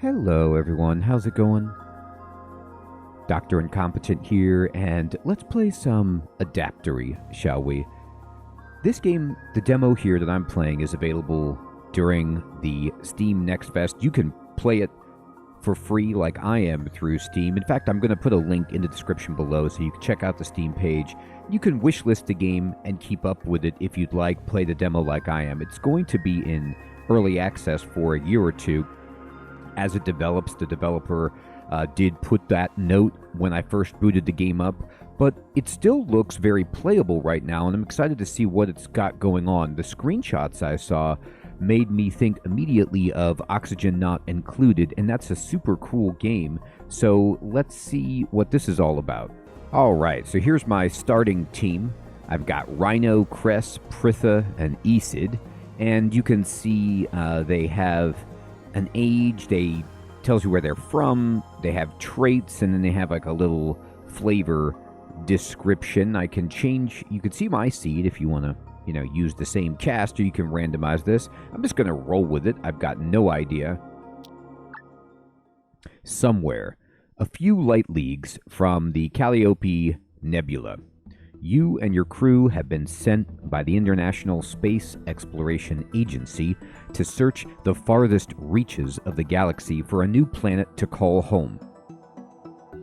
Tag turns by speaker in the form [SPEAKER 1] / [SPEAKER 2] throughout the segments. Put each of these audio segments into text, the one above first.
[SPEAKER 1] Hello everyone, how's it going? Dr. Incompetent here, and let's play some Adaptory, shall we? This game, the demo here that I'm playing, is available during the Steam Next Fest. You can play it for free like I am through Steam. In fact, I'm going to put a link in the description below so you can check out the Steam page. You can wishlist the game and keep up with it if you'd like, play the demo like I am. It's going to be in early access for a year or two. As it develops, the developer did put that note when I first booted the game up, but it still looks very playable right now, and I'm excited to see what it's got going on. The screenshots I saw made me think immediately of Oxygen Not Included, and that's a super cool game, so let's see what this is all about. Alright, so here's my starting team. I've got Rhino, Cress, Pritha, and Esid, and you can see they have an age, they tells you where they're from, they have traits, and then they have like a little flavor description. I can change, you can see my seed if you want to, use the same cast, or you can randomize this. I'm just going to roll with it. I've got no idea. Somewhere, a few light leagues from the Calliope Nebula, you and your crew have been sent by the International Space Exploration Agency to search the farthest reaches of the galaxy for a new planet to call home.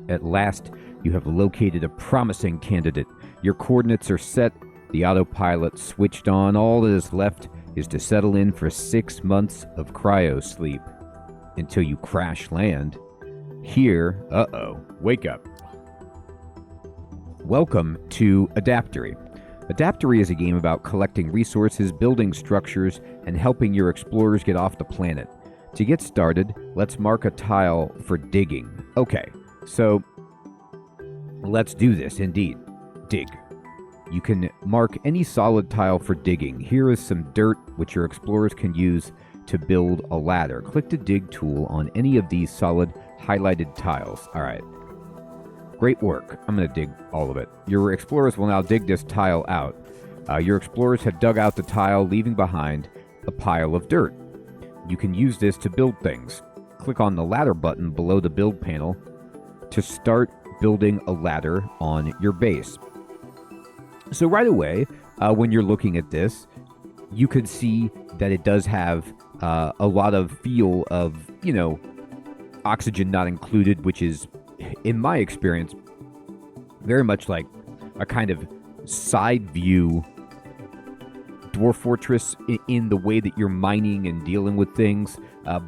[SPEAKER 1] At last, you have located a promising candidate. Your coordinates are set, the autopilot switched on. All that is left is to settle in for 6 months of cryo sleep until you crash land. Here, wake up. Welcome to Adaptory. Adaptory is a game about collecting resources, building structures, and helping your explorers get off the planet. To get started, let's mark a tile for digging. Okay, so let's do this indeed. Dig. You can mark any solid tile for digging. Here is some dirt which your explorers can use to build a ladder. Click the dig tool on any of these solid highlighted tiles. Alright. Great work. I'm going to dig all of it. Your explorers will now dig this tile out. Your explorers have dug out the tile, leaving behind a pile of dirt. You can use this to build things. Click on the ladder button below the build panel to start building a ladder on your base. So right away, when you're looking at this, you can see that it does have a lot of feel of, Oxygen Not Included, which is, in my experience, very much like a kind of side view Dwarf Fortress in the way that you're mining and dealing with things,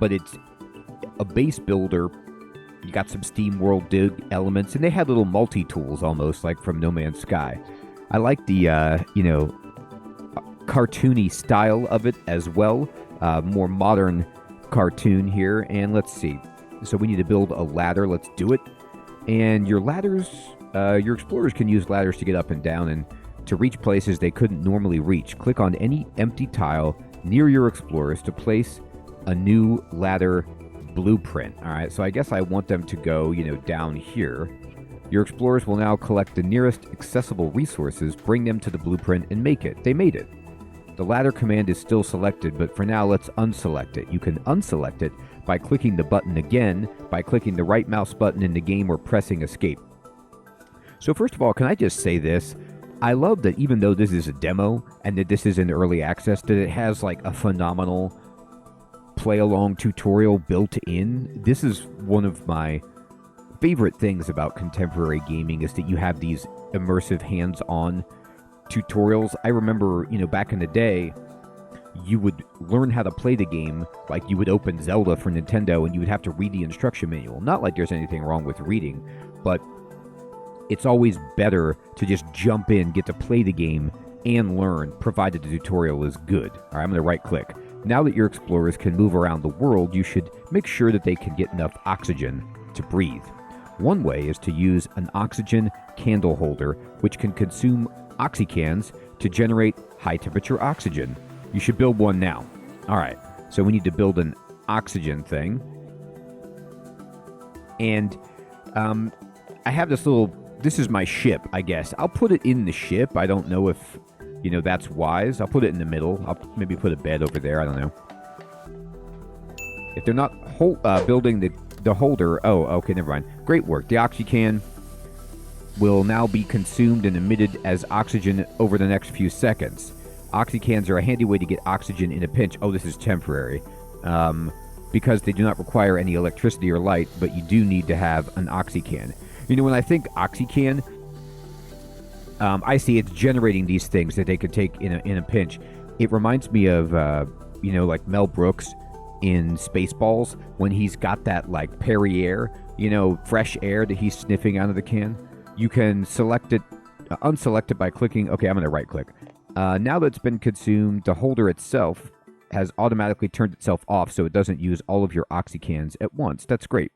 [SPEAKER 1] but it's a base builder. You got some Steamworld Dig elements, and they had little multi-tools almost like from No Man's Sky. I like the, cartoony style of it as well, more modern cartoon here, and let's see. So we need to build a ladder. Let's do it. And your ladders, your explorers can use ladders to get up and down and to reach places they couldn't normally reach. Click on any empty tile near your explorers to place a new ladder blueprint. All right, so I guess I want them to go, down here. Your explorers will now collect the nearest accessible resources, bring them to the blueprint, and make it. They made it. The ladder command is still selected, but for now, let's unselect it. You can unselect it by clicking the button again, by clicking the right mouse button in the game, or pressing escape. So first of all, can I just say this? I love that even though this is a demo and that this is in early access, that it has like a phenomenal play-along tutorial built in. This is one of my favorite things about contemporary gaming, is that you have these immersive hands-on tutorials. I remember, back in the day, you would learn how to play the game, like you would open Zelda for Nintendo and you would have to read the instruction manual. Not like there's anything wrong with reading, but it's always better to just jump in, get to play the game, and learn, provided the tutorial is good. All right, I'm going to right-click. Now that your explorers can move around the world, you should make sure that they can get enough oxygen to breathe. One way is to use an oxygen candle holder, which can consume oxycans to generate high-temperature oxygen. You should build one now. All right, so we need to build an oxygen thing. And I have this little, this is my ship, I guess. I'll put it in the ship. I don't know if, that's wise. I'll put it in the middle. I'll maybe put a bed over there. I don't know. If they're not building the holder. Oh, okay, never mind. Great work. The oxycan will now be consumed and emitted as oxygen over the next few seconds. Oxycans are a handy way to get oxygen in a pinch. Oh, this is temporary. Because they do not require any electricity or light, but you do need to have an oxycan. You know, when I think oxycan, I see it's generating these things that they could take in a pinch. It reminds me of, like Mel Brooks in Spaceballs when he's got that, like, Perrier, fresh air that he's sniffing out of the can. You can select it, unselect it by clicking. Okay, I'm going to right-click. Now that it's been consumed, the holder itself has automatically turned itself off so it doesn't use all of your oxycans at once. That's great.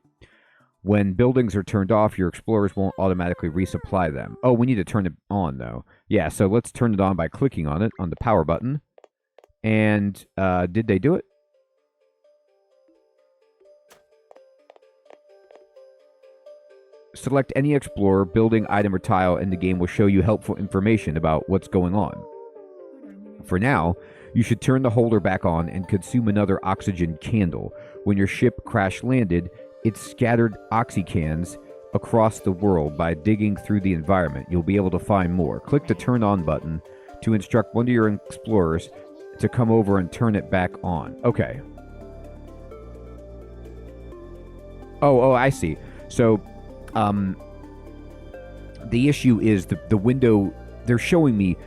[SPEAKER 1] When buildings are turned off, your explorers won't automatically resupply them. Oh, we need to turn it on, though. Yeah, so let's turn it on by clicking on it, on the power button. And did they do it? Select any explorer, building, item, or tile, and the game will show you helpful information about what's going on. For now, you should turn the holder back on and consume another oxygen candle. When your ship crash landed, it scattered oxycans across the world. By digging through the environment, you'll be able to find more. Click the turn on button to instruct one of your explorers to come over and turn it back on. Okay. Oh, I see. So, the issue is the window, they're showing me,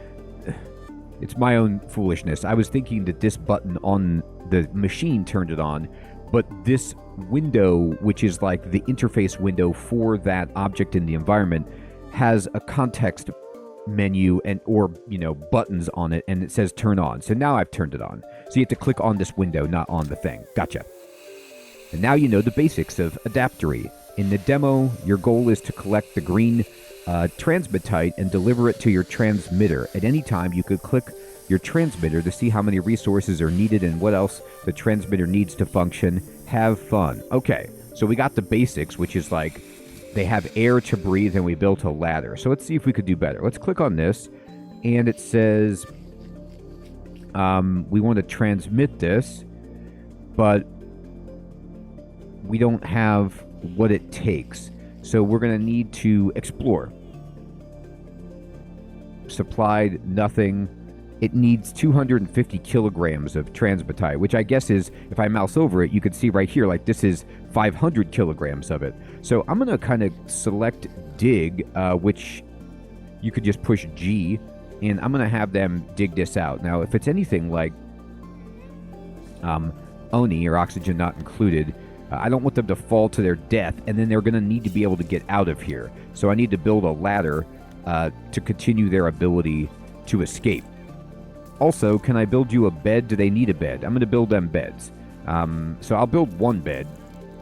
[SPEAKER 1] it's my own foolishness. I was thinking that this button on the machine turned it on, but this window, which is like the interface window for that object in the environment, has a context menu or buttons on it, and it says turn on. So now I've turned it on. So you have to click on this window, not on the thing. Gotcha. And now you know the basics of Adaptory. In the demo, your goal is to collect the green transmitite and deliver it to your transmitter. At any time, you could click your transmitter to see how many resources are needed and what else the transmitter needs to function. Have fun. Okay, so we got the basics, which is like they have air to breathe and we built a ladder. So let's see if we could do better. Let's click on this, and it says we want to transmit this, but we don't have what it takes. So we're going to need to explore. Supplied, nothing. It needs 250 kilograms of transmitite, which I guess is, if I mouse over it, you can see right here, like this is 500 kilograms of it. So I'm going to kind of select dig, which you could just push G, and I'm going to have them dig this out. Now, if it's anything like ONI, or oxygen not included, I don't want them to fall to their death, and then they're going to need to be able to get out of here. So I need to build a ladder to continue their ability to escape. Also, can I build you a bed? Do they need a bed? I'm going to build them beds. So I'll build one bed,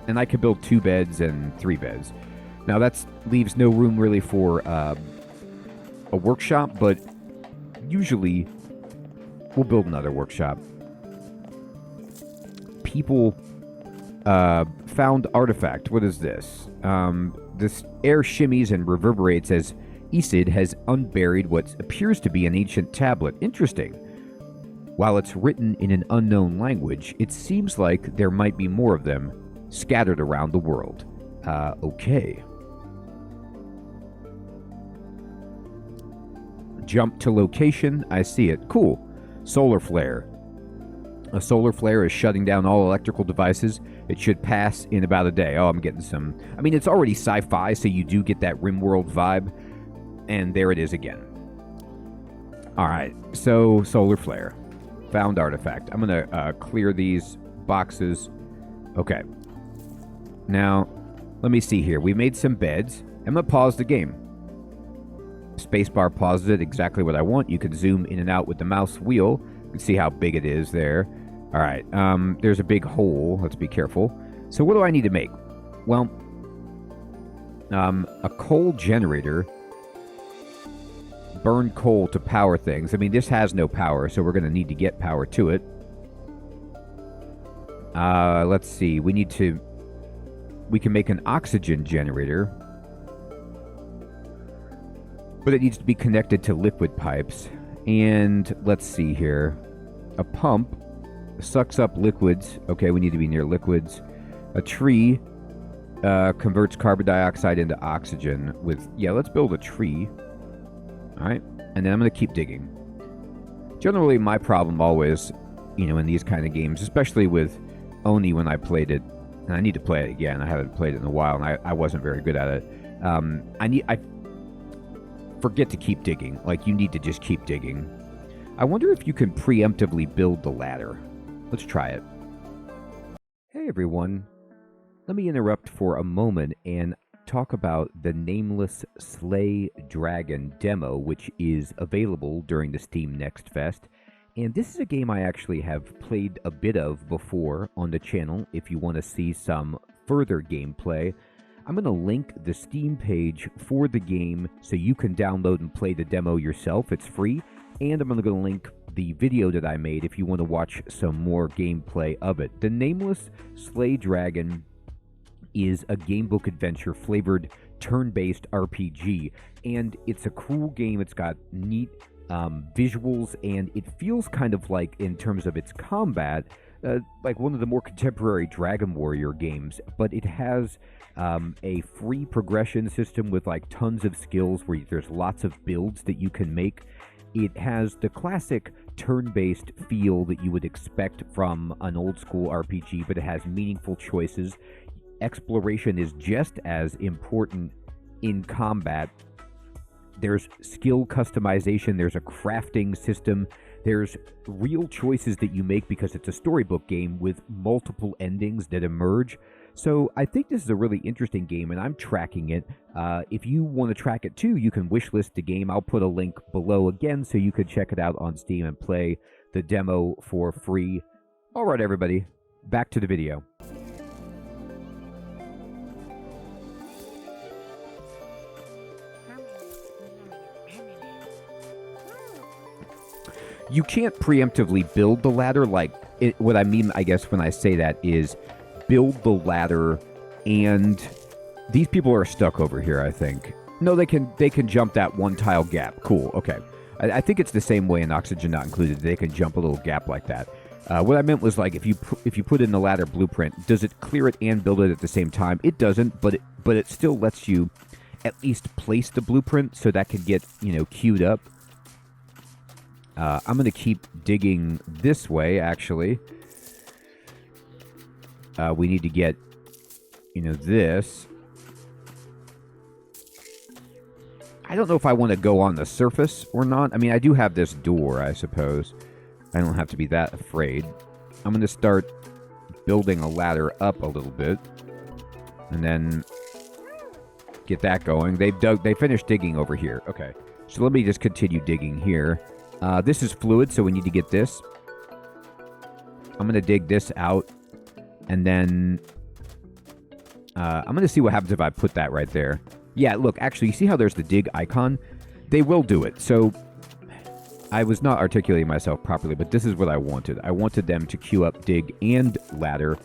[SPEAKER 1] and I could build 2 beds and 3 beds. Now that leaves no room really for a workshop, but usually we'll build another workshop. People found artifact. What is this? This air shimmies and reverberates as Isid has unburied what appears to be an ancient tablet. Interesting. While it's written in an unknown language, it seems like there might be more of them scattered around the world. Okay. Jump to location. I see it. Cool. Solar flare. A solar flare is shutting down all electrical devices. It should pass in about a day. Oh, I'm getting some... I mean, it's already sci-fi, so you do get that Rimworld vibe. And there it is again. Alright, so solar flare. Found artifact. I'm going to clear these boxes. Okay. Now, let me see here. We made some beds. I'm going to pause the game. Spacebar pauses it, exactly what I want. You can zoom in and out with the mouse wheel. You can see how big it is there. Alright, there's a big hole. Let's be careful. So what do I need to make? Well, a coal generator. Burn coal to power things. I mean, this has no power, so we're going to need to get power to it. Let's see. We can make an oxygen generator. But it needs to be connected to liquid pipes. And let's see here. A pump sucks up liquids. Okay, we need to be near liquids. A tree converts carbon dioxide into oxygen with... Yeah, let's build a tree. All right. And then I'm going to keep digging. Generally, my problem always, in these kind of games, especially with Oni when I played it, and I need to play it again. I haven't played it in a while, and I wasn't very good at it. I forget to keep digging. Like, you need to just keep digging. I wonder if you can preemptively build the ladder. Let's try it. Hey, everyone. Let me interrupt for a moment and talk about the Nameless Slay Dragon demo, which is available during the Steam Next Fest. And this is a game I actually have played a bit of before on the channel. If you want to see some further gameplay, I'm going to link the Steam page for the game so you can download and play the demo yourself. It's free. And I'm going to link the video that I made if you want to watch some more gameplay of it. The Nameless Slay Dragon is a gamebook adventure flavored turn-based RPG, and it's a cool game. It's got neat visuals, and it feels kind of like, in terms of its combat, like one of the more contemporary Dragon Warrior games, but it has a free progression system with like tons of skills where there's lots of builds that you can make. It has the classic turn-based feel that you would expect from an old-school RPG, but it has meaningful choices. Exploration is just as important in combat. There's skill customization, there's a crafting system, there's real choices that you make because it's a storybook game with multiple endings that emerge. So I think this is a really interesting game, and I'm tracking it. If you want to track it too, you can wishlist the game. I'll put a link below again so you can check it out on Steam and play the demo for free. All right, everybody, back to the video. You can't preemptively build the ladder. What I mean, I guess, when I say that is build the ladder, and these people are stuck over here, I think. No, they can jump that one tile gap. Cool, okay. I think it's the same way in Oxygen Not Included. They can jump a little gap like that. What I meant was, like, if you put in the ladder blueprint, does it clear it and build it at the same time? It doesn't, but it still lets you at least place the blueprint so that can get, queued up. I'm going to keep digging this way, actually. We need to get, this. I don't know if I want to go on the surface or not. I mean, I do have this door, I suppose. I don't have to be that afraid. I'm going to start building a ladder up a little bit. And then get that going. They finished digging over here. Okay. So let me just continue digging here. This is fluid, so we need to get this. I'm going to dig this out. And then I'm going to see what happens if I put that right there. Yeah, look, actually, you see how there's the dig icon? They will do it. So I was not articulating myself properly, but this is what I wanted. I wanted them to queue up dig and ladder.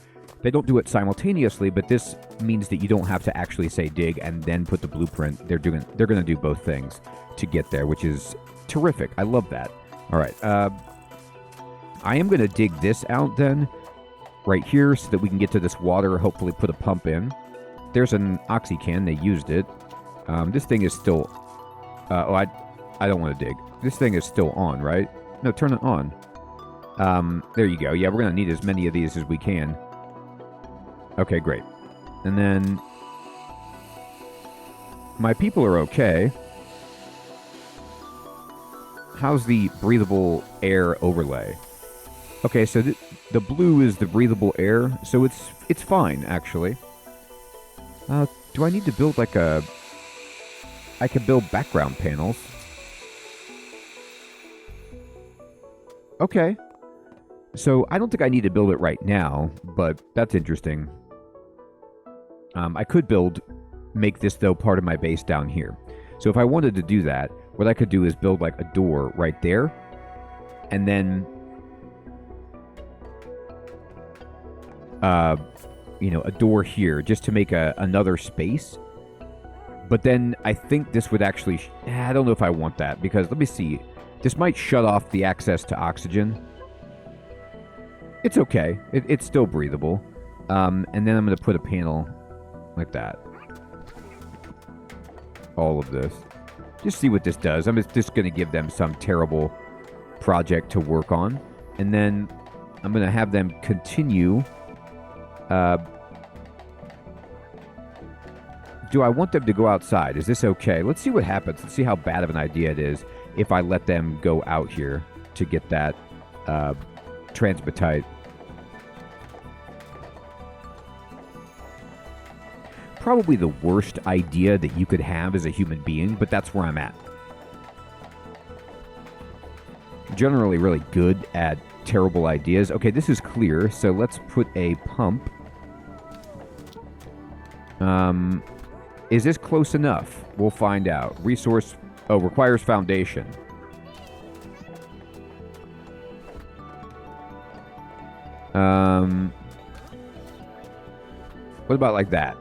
[SPEAKER 1] They don't do it simultaneously, but this means that you don't have to actually say dig and then put the blueprint. They're going to do both things to get there, which is terrific. I love that. All right. I am going to dig this out then, right here, so that we can get to this water, hopefully put a pump in. There's an oxy can. They used it. This thing is still... I don't want to dig. This thing is still on, right? No, turn it on. There you go. Yeah, we're going to need as many of these as we can. Okay, great. And then... my people are okay. How's the breathable air overlay? Okay, so the blue is the breathable air, so it's fine, actually. Do I need to build like a... I can build background panels. Okay. So I don't think I need to build it right now, but that's interesting. I could make this, though, part of my base down here. So if I wanted to do that, what I could do is build like a door right there, and then, a door here just to make another space. But then I think this would actually, I don't know if I want that, because let me see, this might shut off the access to oxygen. It's okay. It's still breathable. And then I'm going to put a panel like that. All of this. Just see what this does. I'm just going to give them some terrible project to work on. And then I'm going to have them continue. Do I want them to go outside? Is this okay? Let's see what happens. Let's see how bad of an idea it is if I let them go out here to get that transmatite. Probably the worst idea that you could have as a human being, but that's where I'm at. Generally really good at terrible ideas. Okay, this is clear, so let's put a pump. Is this close enough? We'll find out. Resource... Oh, requires foundation. What about like that?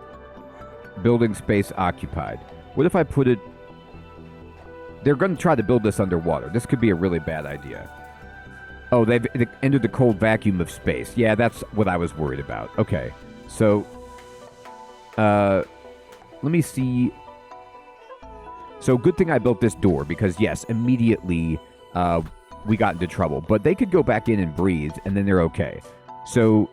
[SPEAKER 1] Building space occupied. What if I put it... They're going to try to build this underwater. This could be a really bad idea. Oh, they've entered the cold vacuum of space. Yeah, that's what I was worried about. Okay, so... let me see. So good thing I built this door because, yes, immediately we got into trouble. But they could go back in and breathe, and then they're okay. So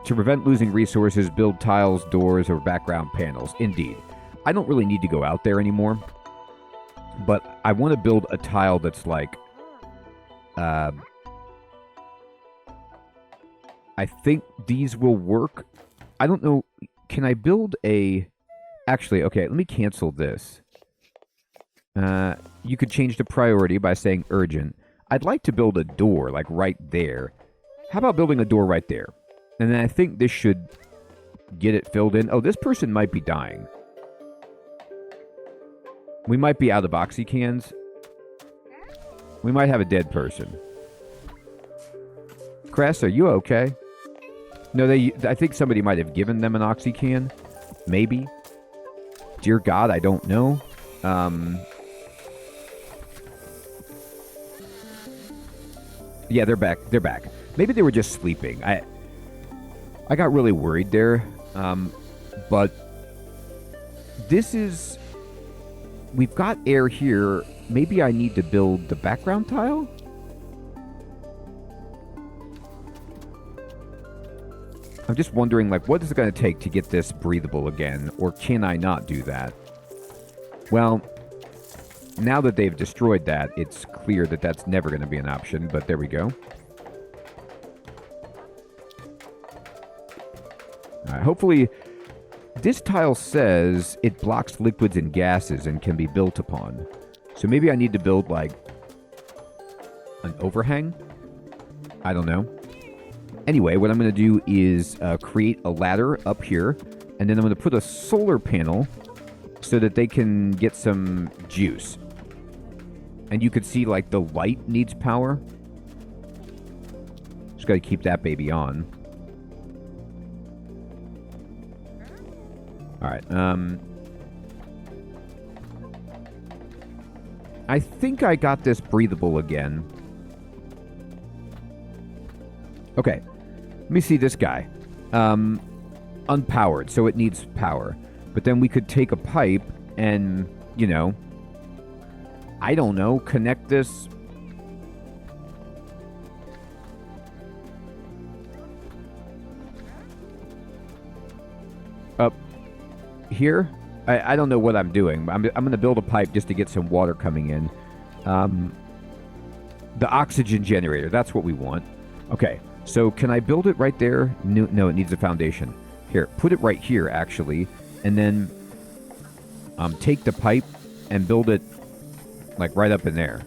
[SPEAKER 1] to prevent losing resources, build tiles, doors, or background panels. Indeed. I don't really need to go out there anymore. But I want to build a tile that's like... I think these will work. I don't know... Can I build a... Actually, okay, let me cancel this. You could change the priority by saying urgent. I'd like to build a door, like, right there. How about building a door right there? And then I think this should get it filled in. Oh, this person might be dying. We might be out of oxy cans. We might have a dead person. Cress, are you okay? No, I think somebody might have given them an oxy can. Maybe. Dear God, I don't know. Yeah, they're back. They're back. Maybe they were just sleeping. I got really worried there. But this is... We've got air here. Maybe I need to build the background tile? I'm just wondering, like, what is it going to take to get this breathable again? Or can I not do that? Well, now that they've destroyed that, it's clear that that's never going to be an option, but there we go. All right, hopefully, this tile says it blocks liquids and gases and can be built upon. So maybe I need to build, like, an overhang? I don't know. Anyway, what I'm going to do is create a ladder up here, and then I'm going to put a solar panel so that they can get some juice. And you could see, like, the light needs power. Just got to keep that baby on. All right. I think I got this breathable again. Okay. Let me see this guy. Unpowered, so it needs power. But then we could take a pipe and, you know, I don't know, connect this. Up here? I don't know what I'm doing. I'm going to build a pipe just to get some water coming in. The oxygen generator, that's what we want. Okay. So can I build it right there? No, it needs a foundation. Here, put it right here, actually. And then take the pipe and build it, like, right up in there.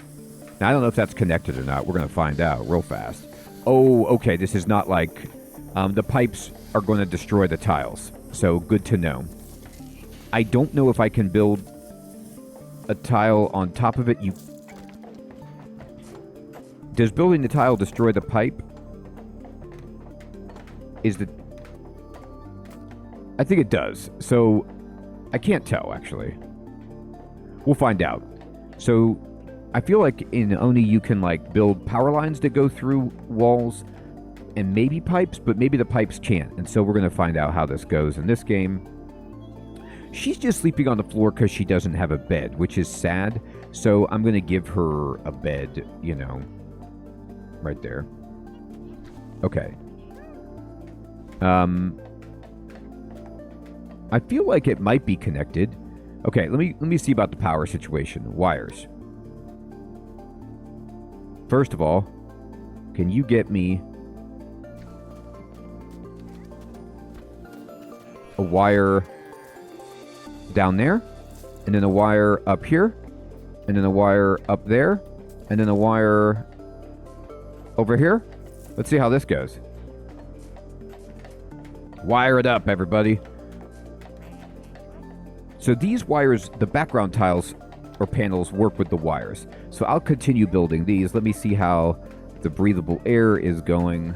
[SPEAKER 1] Now, I don't know if that's connected or not. We're going to find out real fast. Oh, okay, this is not like... the pipes are going to destroy the tiles. So, good to know. I don't know if I can build a tile on top of it. Does building the tile destroy the pipe? I think it does. So, I can't tell, actually. We'll find out. So, I feel like in Oni you can, like, build power lines that go through walls. and maybe pipes, but maybe the pipes can't. And so we're going to find out how this goes in this game. She's just sleeping on the floor because she doesn't have a bed, which is sad. So I'm going to give her a bed, you know, right there. Okay. I feel like it might be connected. Okay, let me see about the power situation. Wires. First of all, can you get me a wire down there, and then a wire up here, and then a wire up there, and then a wire over here? Let's see how this goes. Wire it up, everybody. So these wires, the background tiles or panels work with the wires. So I'll continue building these. Let me see how the breathable air is going.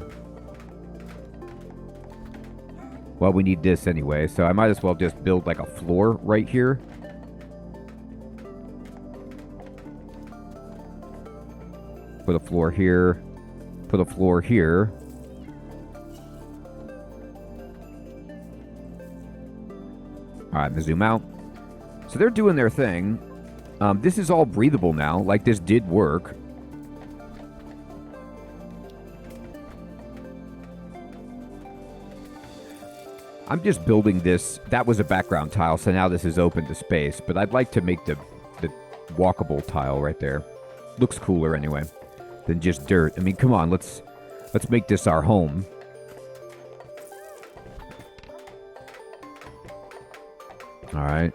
[SPEAKER 1] Well, we need this anyway, so I might as well just build like a floor right here. Put a floor here. Put a floor here. All right, I'm gonna zoom out. So they're doing their thing. This is all breathable now. Like, this did work. I'm just building this. That was a background tile, so now this is open to space. But I'd like to make the walkable tile right there. Looks cooler anyway than just dirt. I mean, come on, let's make this our home. All right.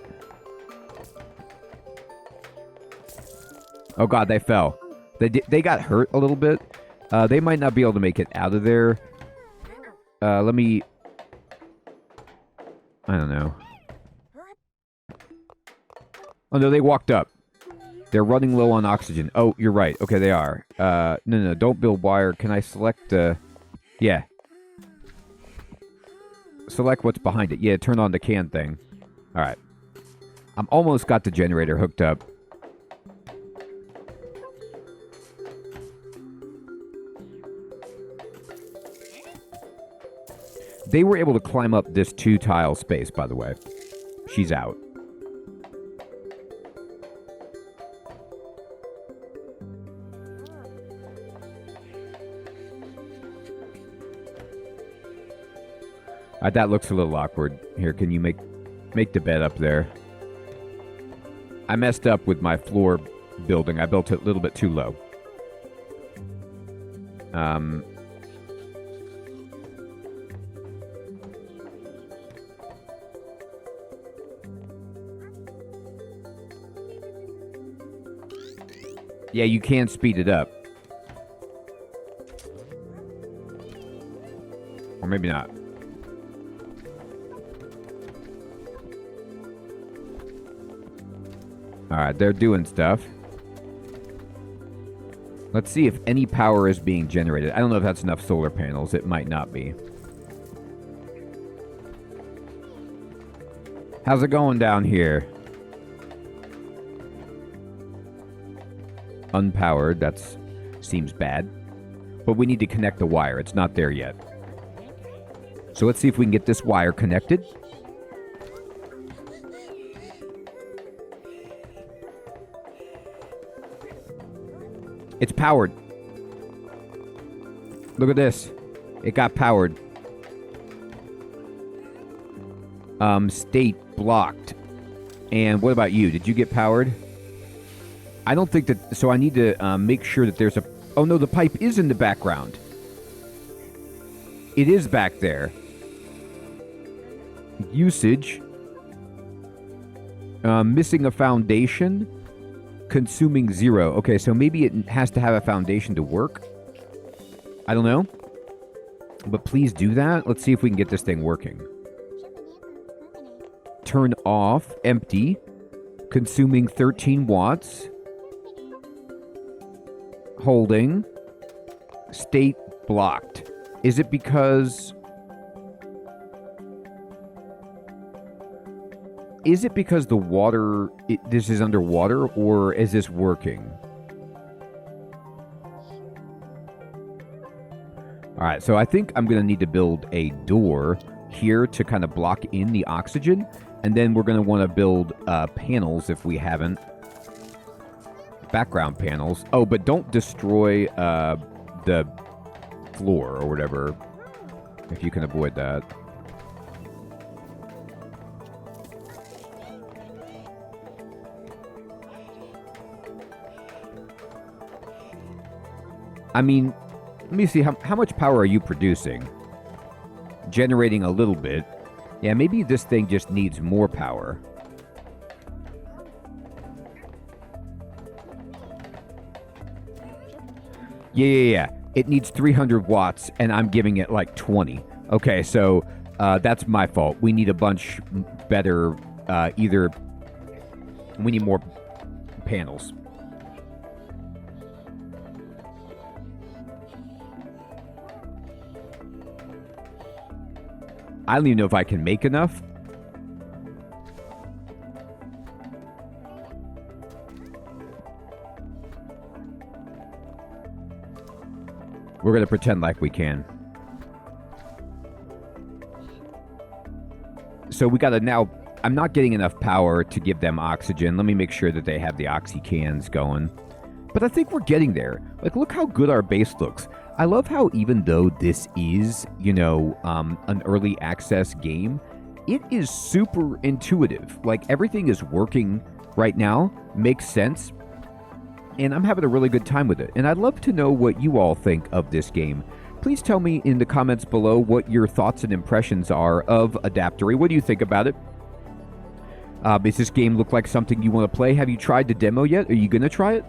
[SPEAKER 1] Oh God, they fell. They got hurt a little bit. They might not be able to make it out of there. Let me. I don't know. Oh no, they walked up. They're running low on oxygen. Oh, you're right. Okay, they are. No, don't build wire. Can I select? Yeah. Select what's behind it. Yeah, turn on the can thing. All right. I'm almost got the generator hooked up. They were able to climb up this 2-tile space, by the way. She's out. That looks a little awkward. Here, can you make the bed up there? I messed up with my floor building. I built it a little bit too low. Yeah, you can speed it up. Or maybe not. Alright, they're doing stuff. Let's see if any power is being generated. I don't know if that's enough solar panels. It might not be. How's it going down here? Unpowered. That seems bad. But we need to connect the wire. It's not there yet. So let's see if we can get this wire connected. It's powered. Look at this. It got powered. State blocked. And what about you? Did you get powered? I don't think that... So I need to make sure that there's a... Oh, no, the pipe is in the background. It is back there. Usage. Missing a foundation. Consuming 0. Okay, so maybe it has to have a foundation to work. I don't know. But please do that. Let's see if we can get this thing working. Turn off. Empty. Consuming 13 watts. Holding. State blocked. Is it because... Is it because the water... this is underwater, or is this working? All right, so I think I'm going to need to build a door here to kind of block in the oxygen. And then we're going to want to build panels if we haven't. Background panels. Oh, but don't destroy the floor or whatever, if you can avoid that. I mean, let me see, how much power are you producing? Generating a little bit. Yeah, maybe this thing just needs more power. Yeah. It needs 300 watts, and I'm giving it like 20. Okay, so that's my fault. We need a bunch better, either... We need more panels. I don't even know if I can make enough. We're going to pretend like we can. So we got to now... I'm not getting enough power to give them oxygen. Let me make sure that they have the oxy cans going. But I think we're getting there. Like, look how good our base looks. I love how even though this is, you know, an early access game, it is super intuitive. Like, everything is working right now, makes sense, and I'm having a really good time with it. And I'd love to know what you all think of this game. Please tell me in the comments below what your thoughts and impressions are of Adaptory. What do you think about it? Does this game look like something you want to play? Have you tried the demo yet? Are you going to try it?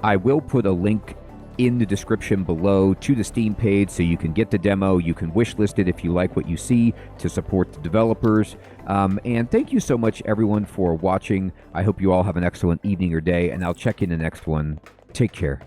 [SPEAKER 1] I will put a link in the description below to the Steam page so you can get the demo. You can wishlist it if you like what you see to support the developers. And thank you so much, everyone, for watching. I hope you all have an excellent evening or day, and I'll check in the next one. Take care.